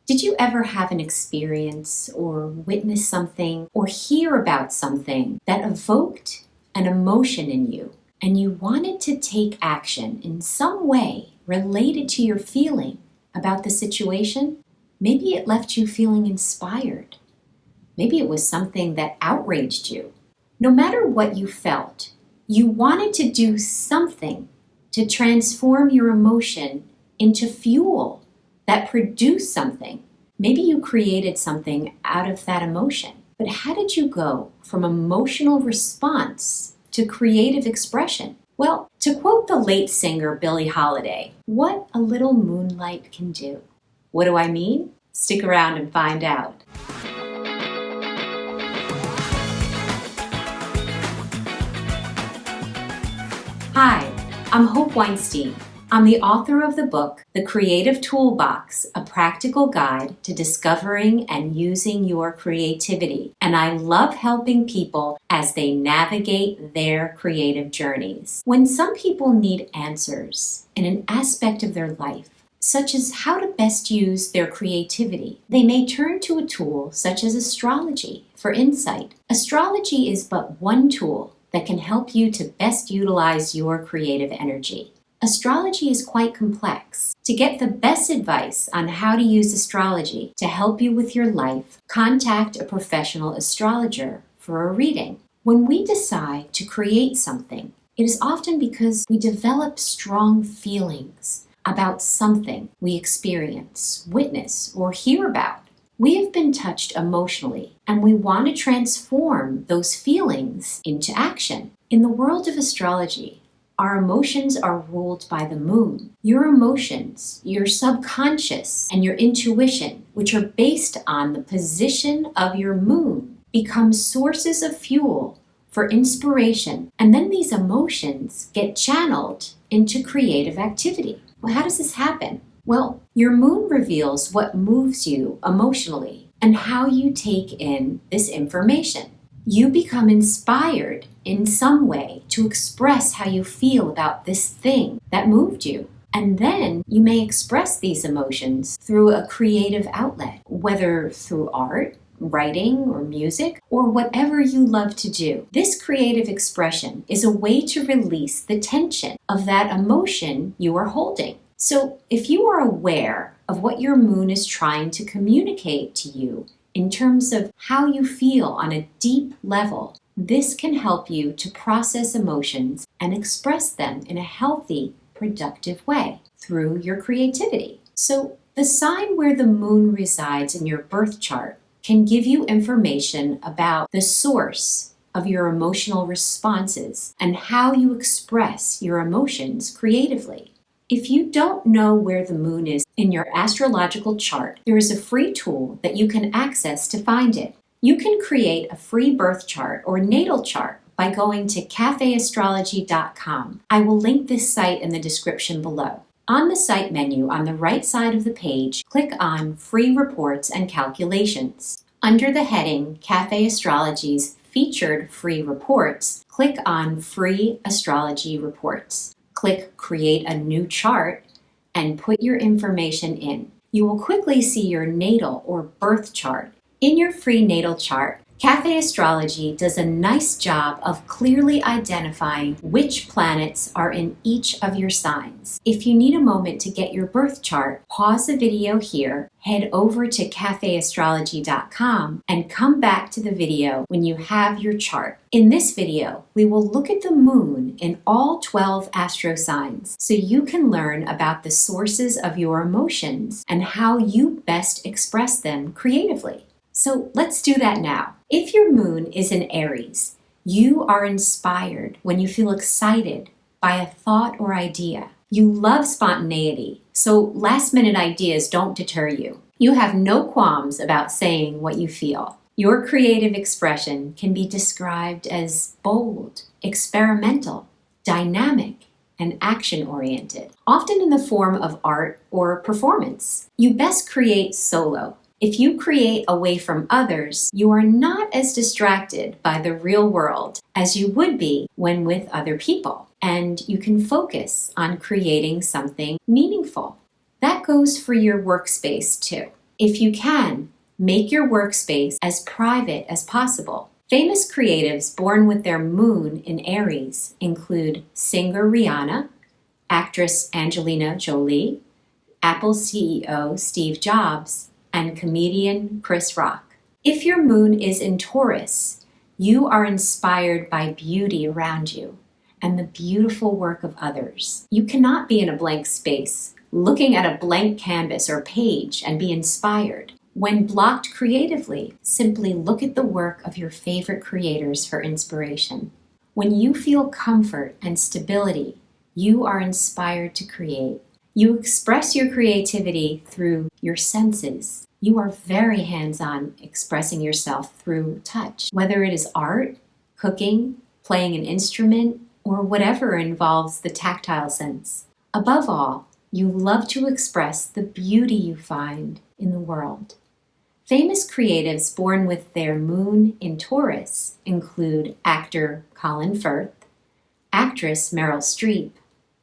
Did you ever have an experience or witness something or hear about something that evoked an emotion in you and you wanted to take action in some way related to your feeling about the situation? Maybe it left you feeling inspired. Maybe it was something that outraged you. No matter what you felt, you wanted to do something to transform your emotion into fuel that produced something. Maybe you created something out of that emotion. But how did you go from emotional response to creative expression? Well, to quote the late singer Billie Holiday, what a little moonlight can do. What do I mean? Stick around and find out. Hi, I'm Hope Weinstein. I'm the author of the book, The Creative Toolbox, a practical guide to discovering and using your creativity. And I love helping people as they navigate their creative journeys. When some people need answers in an aspect of their life, such as how to best use their creativity, they may turn to a tool such as astrology for insight. Astrology is but one tool that can help you to best utilize your creative energy. Astrology is quite complex. To get the best advice on how to use astrology to help you with your life, contact a professional astrologer for a reading. When we decide to create something, it is often because we develop strong feelings about something we experience, witness, or hear about. We have been touched emotionally, and we want to transform those feelings into action. In the world of astrology, our emotions are ruled by the moon. Your emotions, your subconscious, and your intuition, which are based on the position of your moon, become sources of fuel for inspiration, and then these emotions get channeled into creative activity. Well, how does this happen? Well, your moon reveals what moves you emotionally and how you take in this information. You become inspired in some way to express how you feel about this thing that moved you. And then you may express these emotions through a creative outlet, whether through art, writing, or music, or whatever you love to do. This creative expression is a way to release the tension of that emotion you are holding. So if you are aware of what your moon is trying to communicate to you in terms of how you feel on a deep level, this can help you to process emotions and express them in a healthy, productive way through your creativity. So the sign where the moon resides in your birth chart can give you information about the source of your emotional responses and how you express your emotions creatively. If you don't know where the moon is in your astrological chart, there is a free tool that you can access to find it. You can create a free birth chart or natal chart by going to cafeastrology.com. I will link this site in the description below. On the site menu on the right side of the page, click on Free Reports and Calculations. Under the heading Cafe Astrology's Featured Free Reports, click on Free Astrology Reports. Click Create a New Chart and put your information in. You will quickly see your natal or birth chart. In your free natal chart, Cafe Astrology does a nice job of clearly identifying which planets are in each of your signs. If you need a moment to get your birth chart, pause the video here, head over to cafeastrology.com, and come back to the video when you have your chart. In this video, we will look at the moon in all 12 astro signs so you can learn about the sources of your emotions and how you best express them creatively. So let's do that now. If your moon is in Aries, you are inspired when you feel excited by a thought or idea. You love spontaneity, so last-minute ideas don't deter you. You have no qualms about saying what you feel. Your creative expression can be described as bold, experimental, dynamic, and action-oriented, often in the form of art or performance. You best create solo. If you create away from others, you are not as distracted by the real world as you would be when with other people, and you can focus on creating something meaningful. That goes for your workspace too. If you can, make your workspace as private as possible. Famous creatives born with their moon in Aries include singer Rihanna, actress Angelina Jolie, Apple CEO Steve Jobs, and comedian Chris Rock. If your moon is in Taurus, you are inspired by beauty around you and the beautiful work of others. You cannot be in a blank space, looking at a blank canvas or page and be inspired. When blocked creatively, simply look at the work of your favorite creators for inspiration. When you feel comfort and stability, you are inspired to create. You express your creativity through your senses. You are very hands-on expressing yourself through touch, whether it is art, cooking, playing an instrument, or whatever involves the tactile sense. Above all, you love to express the beauty you find in the world. Famous creatives born with their moon in Taurus include actor Colin Firth, actress Meryl Streep,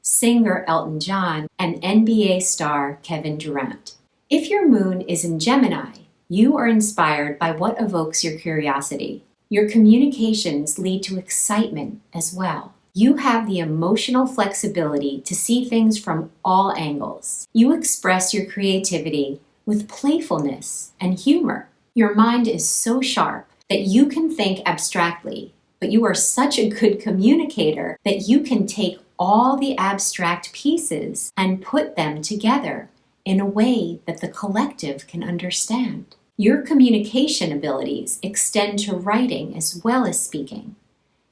singer Elton John, and NBA star Kevin Durant. If your moon is in Gemini, you are inspired by what evokes your curiosity. Your communications lead to excitement as well. You have the emotional flexibility to see things from all angles. You express your creativity with playfulness and humor. Your mind is so sharp that you can think abstractly, but you are such a good communicator that you can take all the abstract pieces and put them together in a way that the collective can understand. Your communication abilities extend to writing as well as speaking.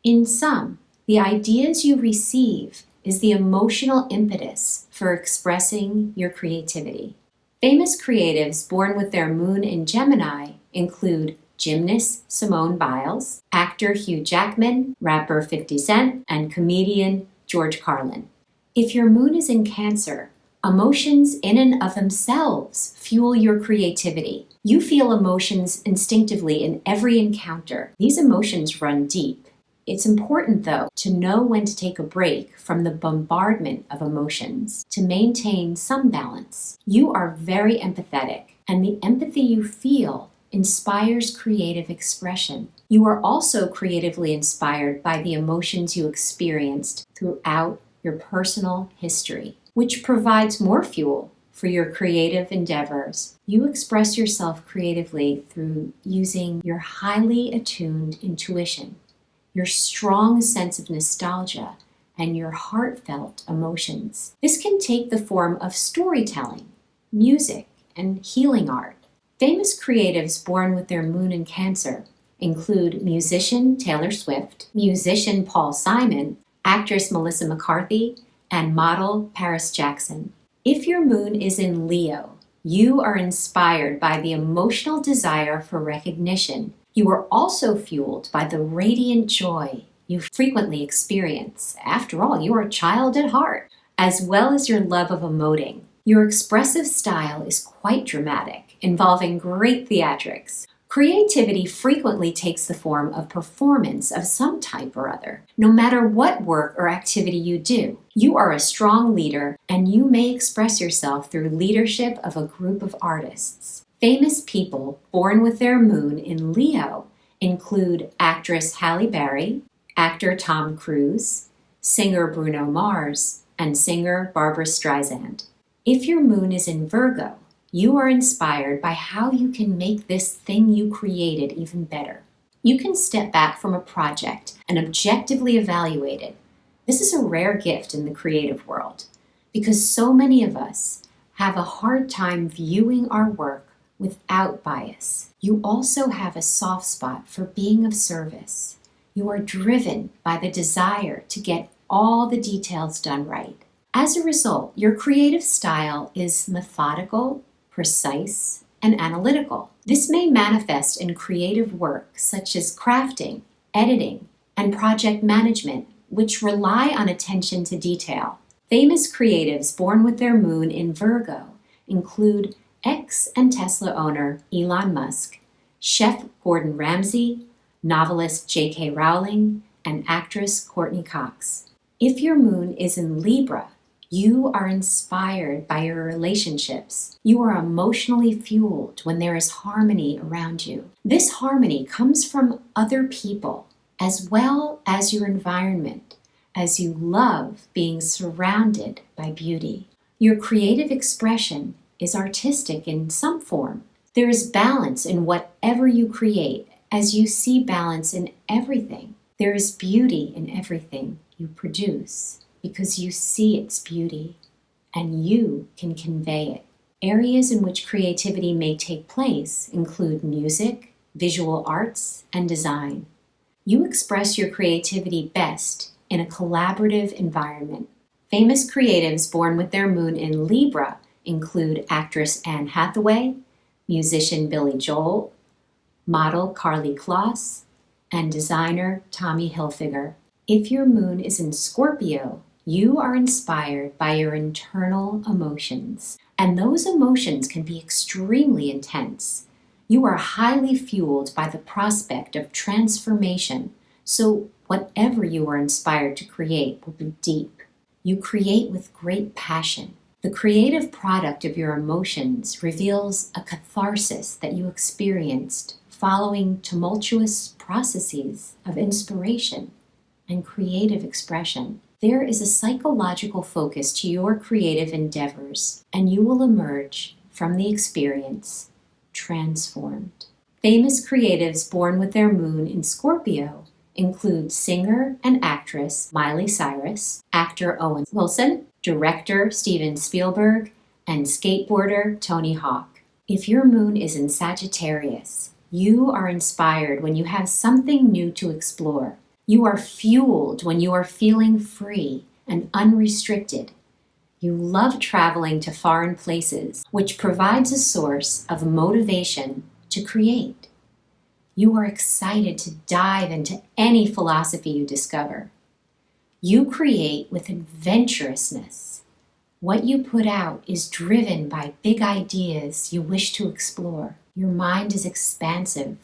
In sum, the ideas you receive is the emotional impetus for expressing your creativity. Famous creatives born with their moon in Gemini include gymnast Simone Biles, actor Hugh Jackman, rapper 50 Cent, and comedian George Carlin. If your moon is in Cancer, emotions in and of themselves fuel your creativity. You feel emotions instinctively in every encounter. These emotions run deep. It's important, though, to know when to take a break from the bombardment of emotions to maintain some balance. You are very empathetic, and the empathy you feel inspires creative expression. You are also creatively inspired by the emotions you experienced throughout your personal history, which provides more fuel for your creative endeavors. You express yourself creatively through using your highly attuned intuition, your strong sense of nostalgia, and your heartfelt emotions. This can take the form of storytelling, music, and healing art. Famous creatives born with their moon in Cancer include musician Taylor Swift, musician Paul Simon, actress Melissa McCarthy, and model Paris Jackson. If your moon is in Leo, you are inspired by the emotional desire for recognition. You are also fueled by the radiant joy you frequently experience. After all, you are a child at heart, as well as your love of emoting. Your expressive style is quite dramatic, involving great theatrics. Creativity frequently takes the form of performance of some type or other. No matter what work or activity you do, you are a strong leader, and you may express yourself through leadership of a group of artists. Famous people born with their moon in Leo include actress Halle Berry, actor Tom Cruise, singer Bruno Mars, and singer Barbra Streisand. If your moon is in Virgo, you are inspired by how you can make this thing you created even better. You can step back from a project and objectively evaluate it. This is a rare gift in the creative world because so many of us have a hard time viewing our work without bias. You also have a soft spot for being of service. You are driven by the desire to get all the details done right. As a result, your creative style is methodical, precise, and analytical. This may manifest in creative work such as crafting, editing, and project management, which rely on attention to detail. Famous creatives born with their moon in Virgo include ex and Tesla owner Elon Musk, chef Gordon Ramsay, novelist J.K. Rowling, and actress Courtney Cox. If your moon is in Libra, You are inspired by your relationships. You are emotionally fueled when there is harmony around you. This harmony comes from other people as well as your environment, as you love being surrounded by beauty. Your creative expression is artistic in some form. There is balance in whatever you create, as you see balance in everything. There is beauty in everything you produce because you see its beauty and you can convey it. Areas in which creativity may take place include music, visual arts, and design. You express your creativity best in a collaborative environment. Famous creatives born with their moon in Libra include actress Anne Hathaway, musician Billy Joel, model Carly Kloss, and designer Tommy Hilfiger. If your moon is in Scorpio, you are inspired by your internal emotions, and those emotions can be extremely intense. You are highly fueled by the prospect of transformation, so whatever you are inspired to create will be deep. You create with great passion. The creative product of your emotions reveals a catharsis that you experienced following tumultuous processes of inspiration and creative expression. There is a psychological focus to your creative endeavors, and you will emerge from the experience transformed. Famous creatives born with their moon in Scorpio include singer and actress Miley Cyrus, actor Owen Wilson, director Steven Spielberg, and skateboarder Tony Hawk. If your moon is in Sagittarius, you are inspired when you have something new to explore. You are fueled when you are feeling free and unrestricted. You love traveling to foreign places, which provides a source of motivation to create. You are excited to dive into any philosophy you discover. You create with adventurousness. What you put out is driven by big ideas you wish to explore. Your mind is expansive,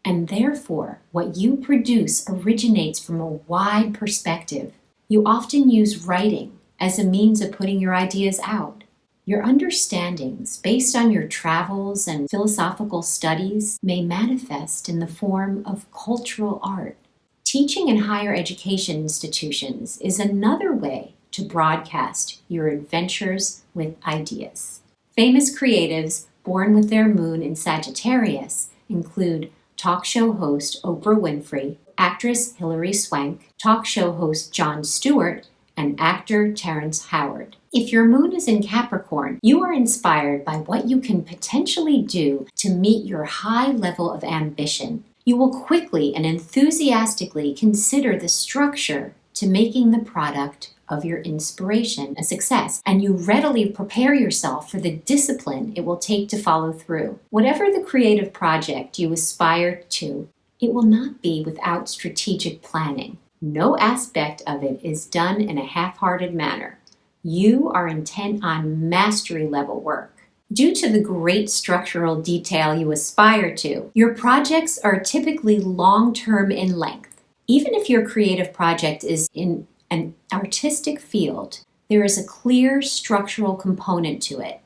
and therefore what you produce originates from a wide perspective. You often use writing as a means of putting your ideas out. Your understandings, based on your travels and philosophical studies, may manifest in the form of cultural art. Teaching in higher education institutions is another way to broadcast your adventures with ideas. Famous creatives born with their moon in Sagittarius include talk show host Oprah Winfrey, actress Hilary Swank, talk show host Jon Stewart, and actor Terrence Howard. If your moon is in Capricorn, you are inspired by what you can potentially do to meet your high level of ambition. You will quickly and enthusiastically consider the structure to making the product of your inspiration a success, and you readily prepare yourself for the discipline it will take to follow through. Whatever the creative project you aspire to, it will not be without strategic planning. No aspect of it is done in a half-hearted manner. You are intent on mastery level work. Due to the great structural detail you aspire to, your projects are typically long-term in length. Even if your creative project is in an artistic field, there is a clear structural component to it.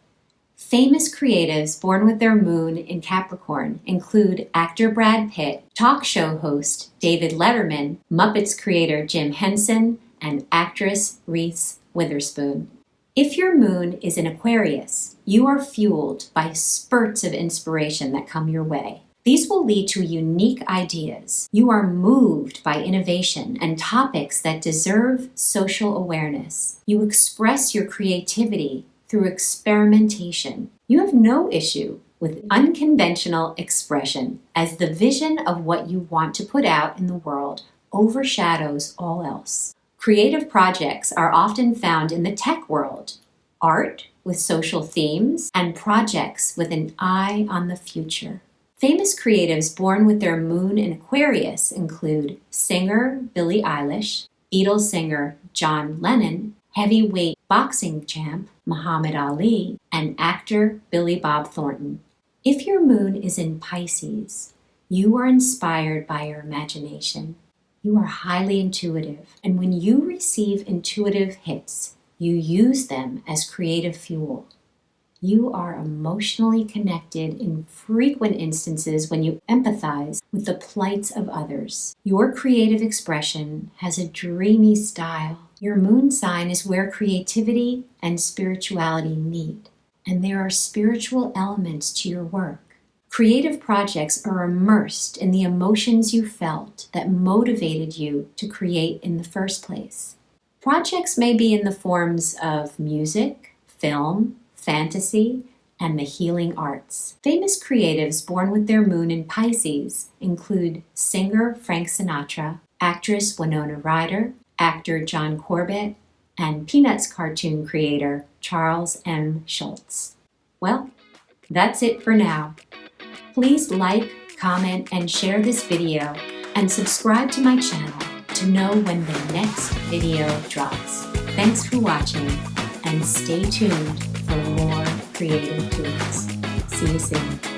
Famous creatives born with their moon in Capricorn include actor Brad Pitt, talk show host David Letterman, Muppets creator Jim Henson, and actress Reese Witherspoon. If your moon is in Aquarius, you are fueled by spurts of inspiration that come your way. These will lead to unique ideas. You are moved by innovation and topics that deserve social awareness. You express your creativity through experimentation. You have no issue with unconventional expression, as the vision of what you want to put out in the world overshadows all else. Creative projects are often found in the tech world, art with social themes, and projects with an eye on the future. Famous creatives born with their moon in Aquarius include singer Billie Eilish, Beatles singer John Lennon, heavyweight boxing champ Muhammad Ali, and actor Billy Bob Thornton. If your moon is in Pisces, you are inspired by your imagination. You are highly intuitive, and when you receive intuitive hits, You use them as creative fuel. You are emotionally connected in frequent instances when you empathize with the plights of others. Your creative expression has a dreamy style. Your moon sign is where creativity and spirituality meet, and there are spiritual elements to your work. Creative projects are immersed in the emotions you felt that motivated you to create in the first place. Projects may be in the forms of music, film, fantasy, and the healing arts. Famous creatives born with their moon in Pisces include singer Frank Sinatra, actress Winona Ryder, actor John Corbett, and Peanuts cartoon creator Charles M. Schulz. Well, that's it for now. Please like, comment, and share this video, and subscribe to my channel to know when the next video drops. Thanks for watching, and stay tuned for more creative tools. See you soon.